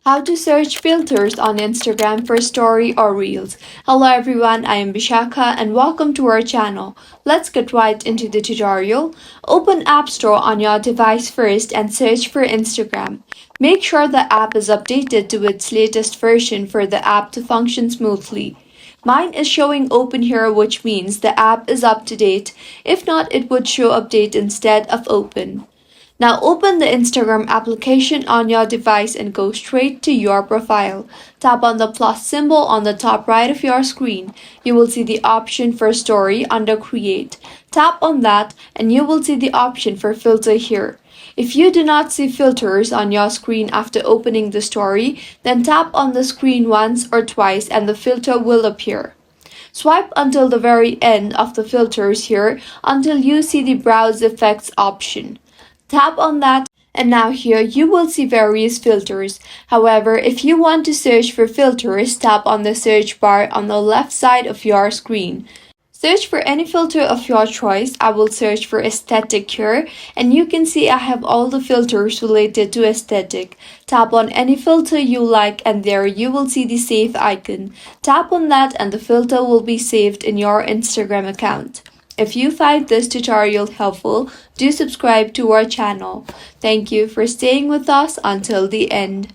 How to search filters on Instagram for story or reels. Hello everyone, I am Bishaka and welcome to our channel. Let's get right into the tutorial. Open App Store on your device first and search for Instagram. Make sure the app is updated to its latest version for the app to function smoothly. Mine is showing open here, which means the app is up to date. If not, it would show update instead of open. Now open the Instagram application on your device and go straight to your profile. Tap on the plus symbol on the top right of your screen. You will see the option for story under create. Tap on that and you will see the option for filter here. If you do not see filters on your screen after opening the story, then tap on the screen once or twice and the filter will appear. Swipe until the very end of the filters here until you see the browse effects option. Tap on that and now here you will see various filters. However, if you want to search for filters, tap on the search bar on the left side of your screen. Search for any filter of your choice. I will search for aesthetic here and you can see I have all the filters related to aesthetic. Tap on any filter you like and there you will see the save icon. Tap on that and the filter will be saved in your Instagram account. If you find this tutorial helpful, do subscribe to our channel. Thank you for staying with us until the end.